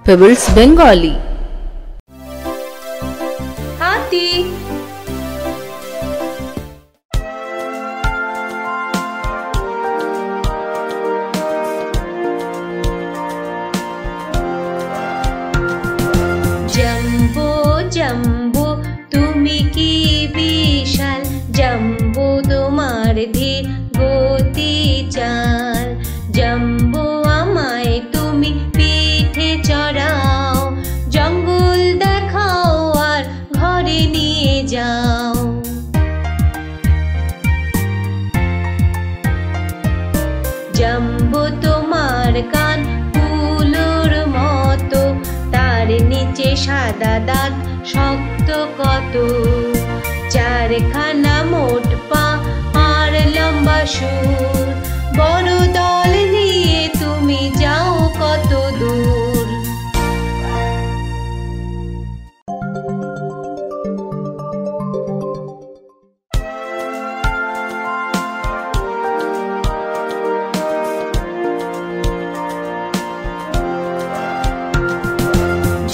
Pebbles Bengali. হাতি, jumbo jumbo তুমি কি বিশাল, জাম্বো তোমার ধীর গতি চাল, জাম্বো আমায় তুমি পিঠে চড়াও, জঙ্গল দেখাও আর ঘরে নিয়ে যাও। জাম্বো তোমার কান কুলোর মতো, তার নিচে সাদা দাঁত শক্ত কত, চারখানা মোট পা আর লম্বা সুর, বড় দল নিয়ে তুমি যাও কত দূর।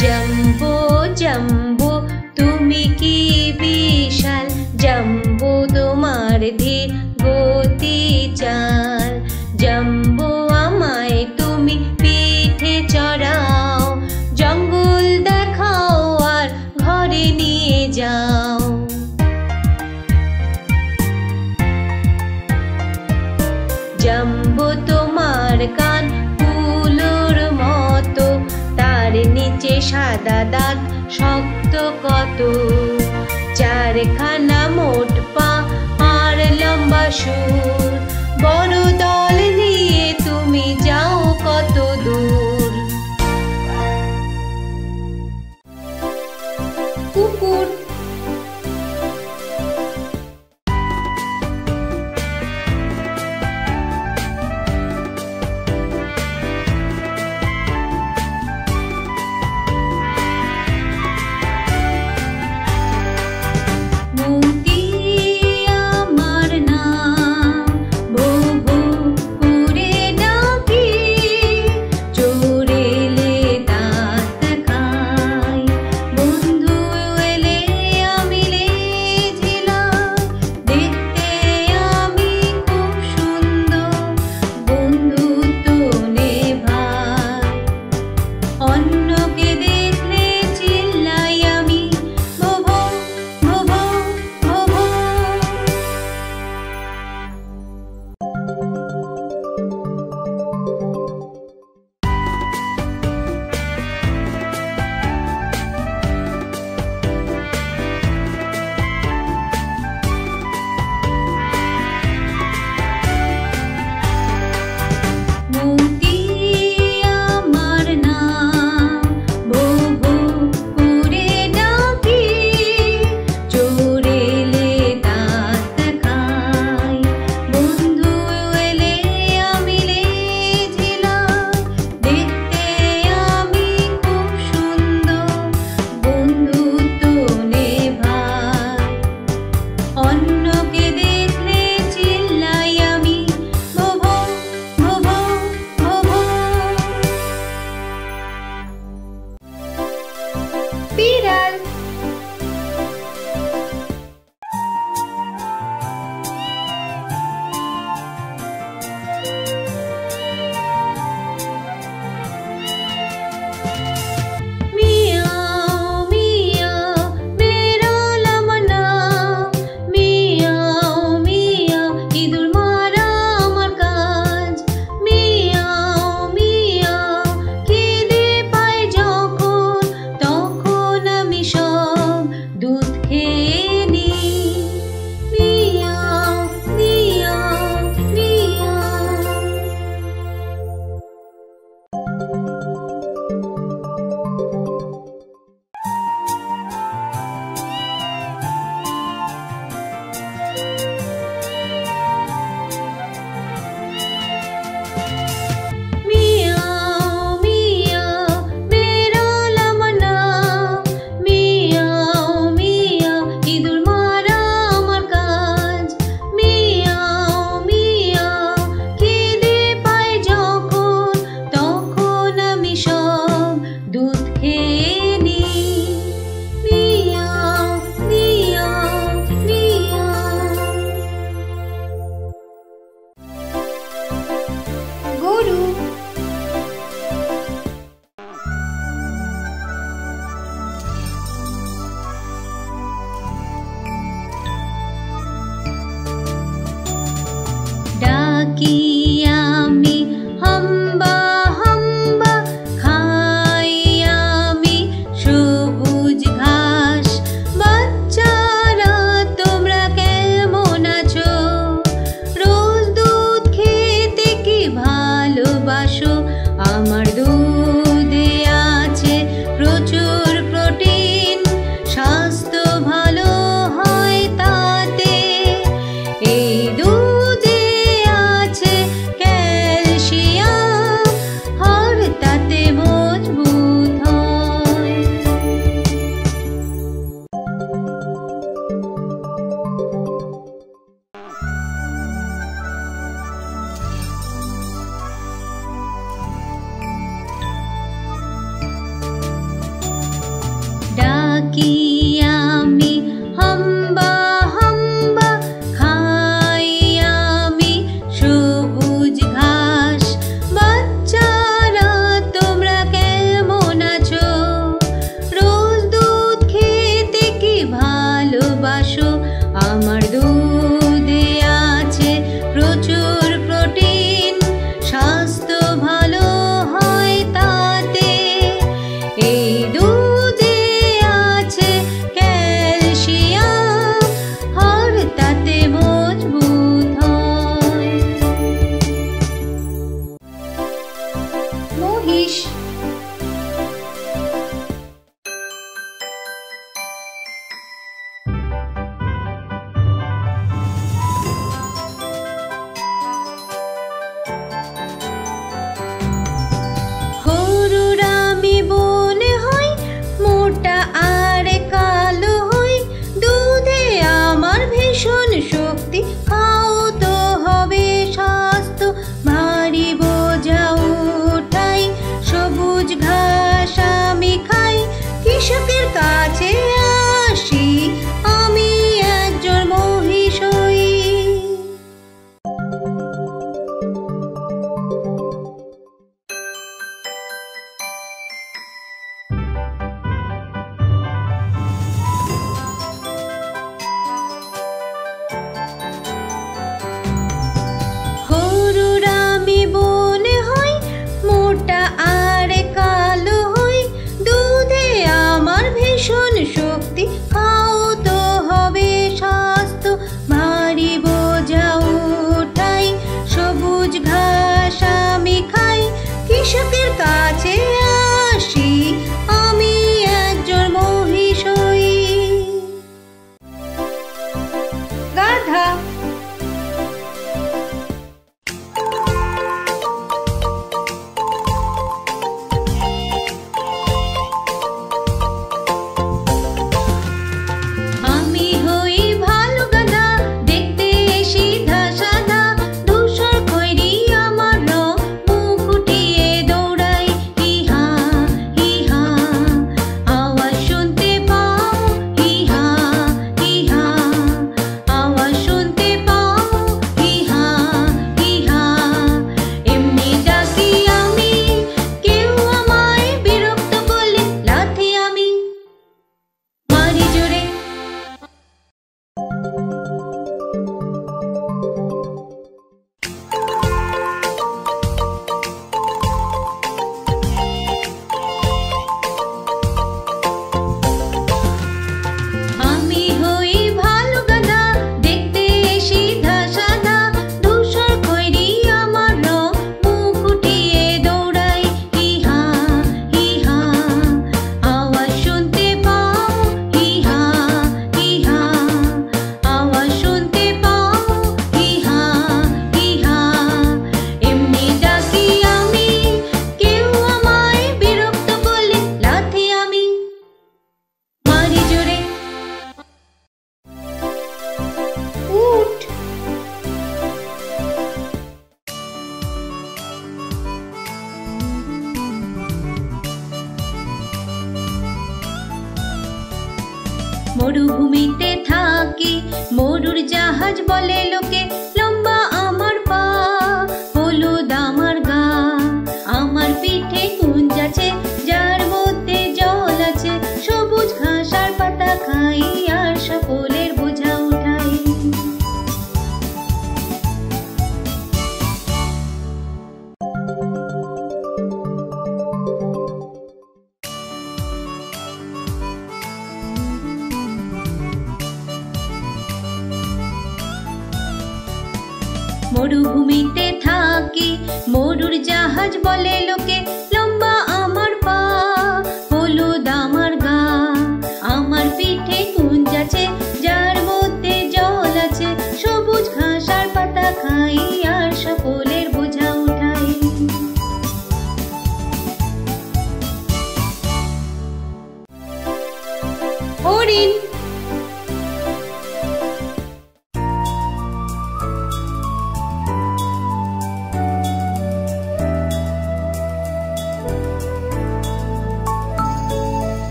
জাম্বো জাম্বো তুমি কি বিশাল, জাম্বো তোমার ধীর গতি চাল, জাম্বো আমায় তুমি পিঠে চড়াও, জঙ্গল দেখাও আর ঘরে নিয়ে যাও। জাম্বো তোমার কান কুলোর মতো, তার নিচে সাদা দাঁত শক্ত কত, চারখানা মোট পা আর লম্বা সুর, বড় দল নিয়ে তুমি যাও কত দূর। কুকুর, মতি আমার নাম, ভো ভো মহিষ। হরুর আমি বন হই, মোটা আর কালো হই, দুধে আমার ভীষণ শক্তি, খাও তো হবে স্বাস্থ্য, ভারী বোঝা উঠাই, সবুজ ঘাস আমি খাই, কৃষকের কাছে আসি, আমি একজন মহিষ হই। হরুর আমি বন হই, মোটা আর কালো হই, দুধে আমার ভীষণ শক্তি, খাও তো হবে স্বাস্থ্য, ভারী বোঝা উঠাই, সবুজ ঘাস আমি খাই, কৃষকের কাছে আসি, আমি একজন মহিষ হই। গাধা। আমি হই ভালো গাধা, দেখতে সিধা সাদা, ধূসর খয়েরি আমার রং, মুখ উঠিয়ে দৌড়াই, হিহা হিহা, আওয়াজ শুনতে পাও, হিহা হিহা, আওয়াজ শুনতে পাও, হিহা হিহা, এমনি ডাকি আমি, কেউ আমায় বিরক্ত করলে লাথি আমি মারি জোরে। আমি হই ভালো গাধা, দেখতে সিধা সাদা, ধূসর খয়েরি আমার রং, মুখ উঠিয়ে দৌড়াই, হিহা হিহা, আওয়াজ শুনতে পাও, হিহা হিহা, আওয়াজ শুনতে পাও, হিহা হিহা, এমনি ডাকি আমি, কেউ আমায় বিরক্ত করলে লাথি আমি মারি জোরে। উট। মরুভূমিতে থাকি, মরুর জাহাজ বলে লোকে, লম্বা আমার পা, হলুদ আমার গা, আমার পিঠে কুঞ্জ আছে, যার মধ্যে জল আছে, সবুজ ঘাস আর পাতা খাই, আর সকলের বোঝা উঠাই। মরুভূমিতে থাকি, মরুর জাহাজ বলে লোকে, লম্বা আমার পা, হলুদ আমার গা, আমার পিঠে কুঞ্জ আছে, যার মধ্যে জল আছে, সবুজ ঘাস আর পাতা খাই, আর সকলের বোঝা উঠাই। হরিণ।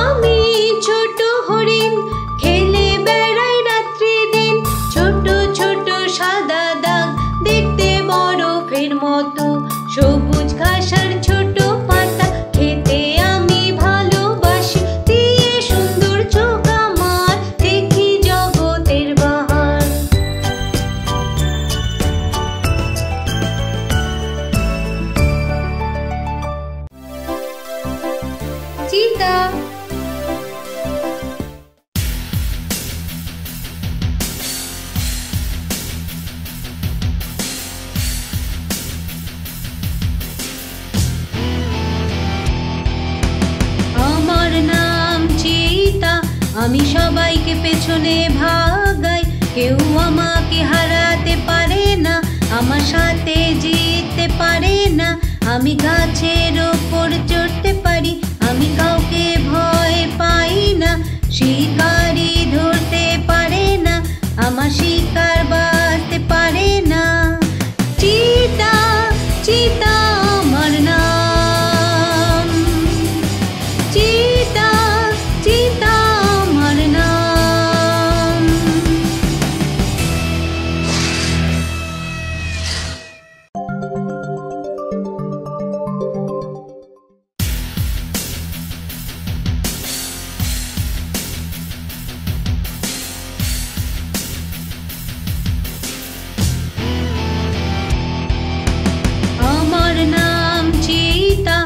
আমি চিতা। আমার নাম চিতা, আমি সবাইকে পেছনে ভাগাই, কেউ আমাকে হারাতে পারে না, আমার সাথে জিততে পারে না। আমি গাছের ওপর চড়তে পারি, আমি কাউকে ভয় পাই না, শিকারি ধরতে পারে না, আমার শিকার বাঁচতে পারে না। চিতা চিতা আমার নাম, চিতা চিতা আমার নাম। আমার নাম চিতা,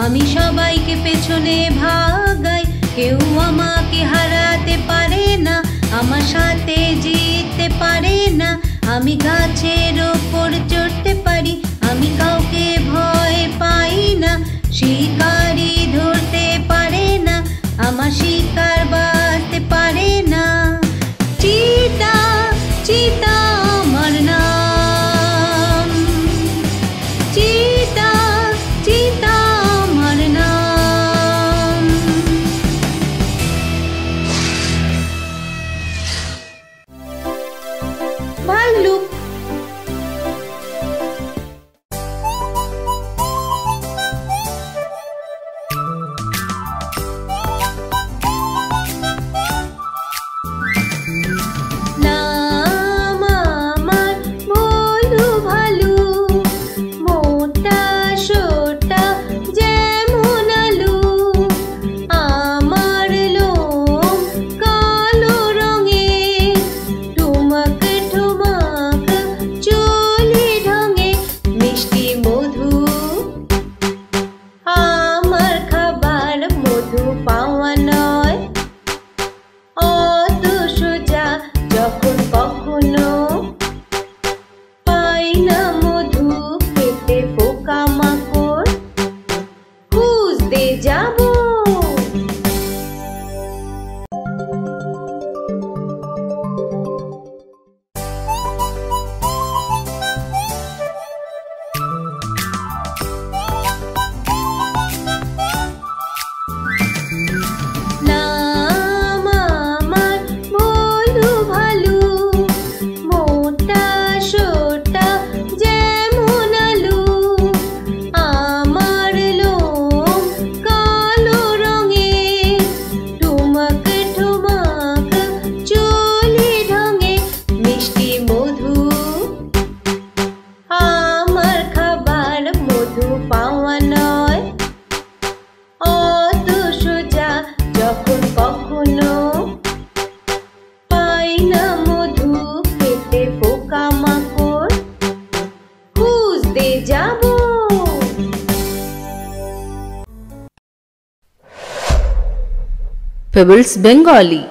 আমি সবাইকে পেছনে ভাগাই, কেউ আমাকে হারাতে পারে না, আমার সাথে জিততে পারে না। আমি গাছের ওপর চড়তে পারি, আমি কাউকে ভয় পাই না, শিকারি ধরতে পারে না, আমার শিকার বাঁচতে পারে না। চিতা চিতা আমার নাম, চিতা চিতা আমার নাম। ভাল্লুক। নাম আমার ভোলু ভালু, মোটা সোটা যেমন আলু, আমার লোম কালো রঙের, ঠুমক ঠুমক চুলি ঢঙে, মিষ্টি মধু আমার খাবার, মধু পাওয়া নয় অত সোজা, যখন কখনো পাই না মধু, পেটে পোকা মাকড় খুঁজতে যাব। নাম আমার ভোলু ভালু, মোটা সোটা যেমন আলু, আমার লোম কালো রঙের, ঠুমক ঠুমক চুলি ঢঙে, মিষ্টি মধু আমার খাবার, মধু পাওয়া নয় অত সোজা, যখন কখনো পাই না মধু, পেটে পোকা মাকড় খুঁজতে যাব। Pebbles Bengali।